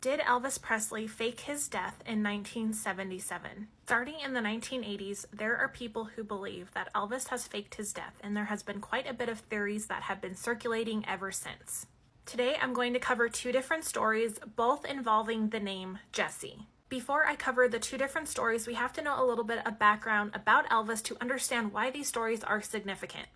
Did Elvis Presley fake his death in 1977? Starting in the 1980s, there are people who believe that Elvis has faked his death, and there has been quite a bit of theories that have been circulating ever since. Today, I'm going to cover two different stories, both involving the name Jesse. Before I cover the two different stories, we have to know a little bit of background about Elvis to understand why these stories are significant.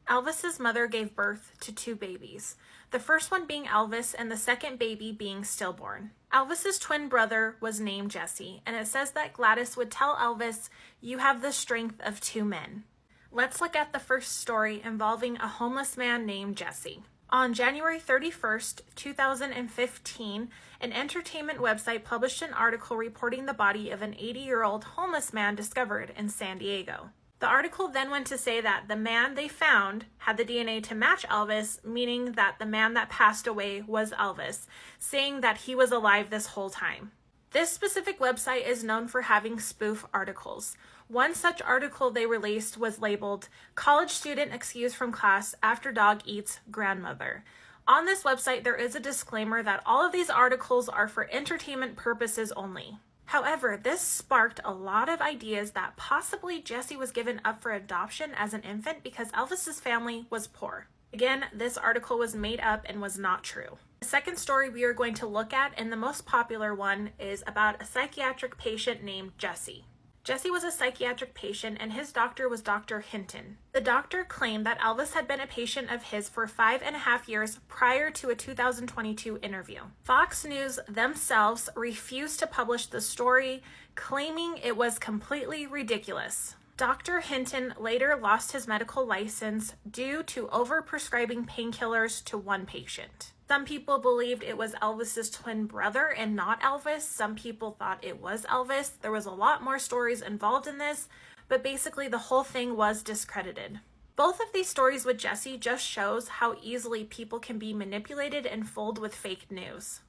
Elvis's mother gave birth to two babies, the first one being Elvis and the second baby being stillborn. Elvis's twin brother was named Jesse, and it says that Gladys would tell Elvis, "You have the strength of two men." Let's look at the first story involving a homeless man named Jesse. On January 31st, 2015, an entertainment website published an article reporting the body of an 80-year-old homeless man discovered in San Diego. The article then went to say that the man they found had the DNA to match Elvis, meaning that the man that passed away was Elvis, saying that he was alive this whole time. This specific website is known for having spoof articles. One such article they released was labeled, "College Student Excused from Class After Dog Eats Grandmother." On this website, there is a disclaimer that all of these articles are for entertainment purposes only. However, this sparked a lot of ideas that possibly Jesse was given up for adoption as an infant because Elvis's family was poor. Again, this article was made up and was not true. The second story we are going to look at, and the most popular one, is about a psychiatric patient named Jesse. Jesse was a psychiatric patient and his doctor was Dr. Hinton. The doctor claimed that Elvis had been a patient of his for 5.5 years prior to a 2022 interview. Fox News themselves refused to publish the story, claiming it was completely ridiculous. Dr. Hinton later lost his medical license due to overprescribing painkillers to one patient. Some people believed it was Elvis's twin brother and not Elvis. Some people thought it was Elvis. There was a lot more stories involved in this, but basically the whole thing was discredited. Both of these stories with Jesse just shows how easily people can be manipulated and fooled with fake news.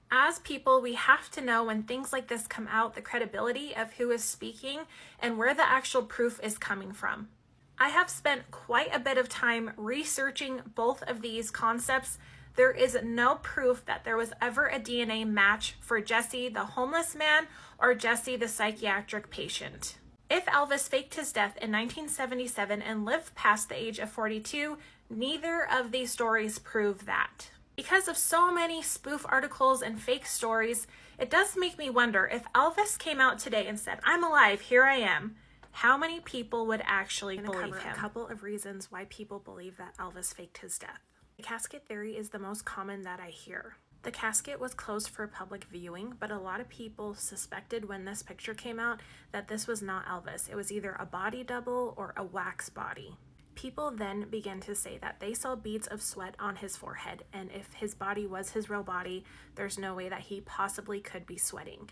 As people, we have to know when things like this come out, the credibility of who is speaking and where the actual proof is coming from. I have spent quite a bit of time researching both of these concepts. There is no proof that there was ever a DNA match for Jesse the homeless man or Jesse the psychiatric patient. If Elvis faked his death in 1977 and lived past the age of 42, neither of these stories prove that. Because of so many spoof articles and fake stories, it does make me wonder if Elvis came out today and said, "I'm alive, here I am," how many people would actually believe him? A couple of reasons why people believe that Elvis faked his death. The casket theory is the most common that I hear. The casket was closed for public viewing, but a lot of people suspected when this picture came out that this was not Elvis. It was either a body double or a wax body. People then began to say that they saw beads of sweat on his forehead, and if his body was his real body, there's no way that he possibly could be sweating.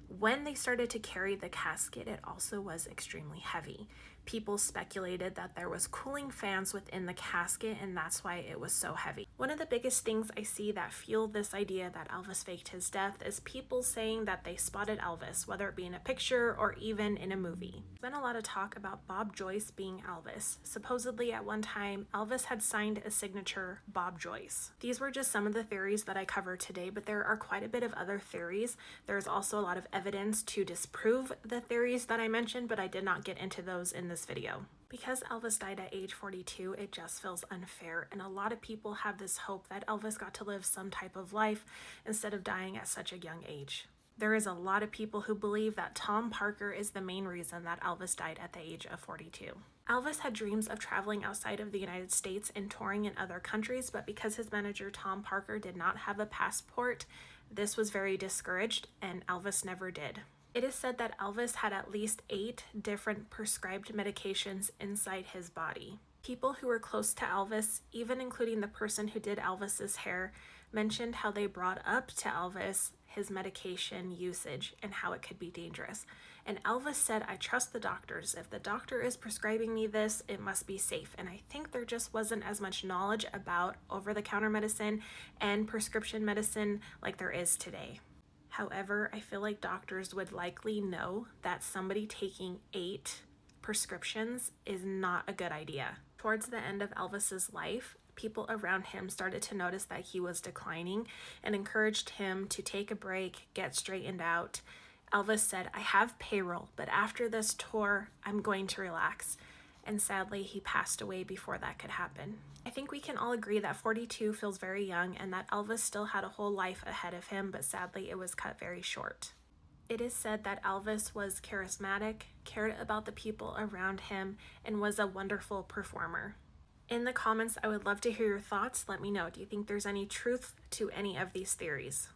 When they started to carry the casket, it also was extremely heavy. People speculated that there was cooling fans within the casket and that's why it was so heavy. One of the biggest things I see that fuel this idea that Elvis faked his death is people saying that they spotted Elvis, whether it be in a picture or even in a movie. There's been a lot of talk about Bob Joyce being Elvis. Supposedly at one time, Elvis had signed a signature Bob Joyce. These were just some of the theories that I covered today, but there are quite a bit of other theories. There's also a lot of evidence to disprove the theories that I mentioned, but I did not get into those in this video. Because Elvis died at age 42, it just feels unfair, and a lot of people have this hope that Elvis got to live some type of life instead of dying at such a young age. There is a lot of people who believe that Tom Parker is the main reason that Elvis died at the age of 42. Elvis had dreams of traveling outside of the United States and touring in other countries, but because his manager Tom Parker did not have a passport, this was very discouraged, and Elvis never did. It is said that Elvis had at least 8 different prescribed medications inside his body. People who were close to Elvis, even including the person who did Elvis's hair, mentioned how they brought up to Elvis his medication usage and how it could be dangerous. And Elvis said, "I trust the doctors. If the doctor is prescribing me this, it must be safe." And I think there just wasn't as much knowledge about over-the-counter medicine and prescription medicine like there is today. However, I feel like doctors would likely know that somebody taking 8 prescriptions is not a good idea. Towards the end of Elvis's life, people around him started to notice that he was declining and encouraged him to take a break, get straightened out. Elvis said, "I have payroll, but after this tour, I'm going to relax." And sadly, he passed away before that could happen. I think we can all agree that 42 feels very young and that Elvis still had a whole life ahead of him, but sadly it was cut very short. It is said that Elvis was charismatic, cared about the people around him, and was a wonderful performer. In the comments, I would love to hear your thoughts. Let me know. Do you think there's any truth to any of these theories?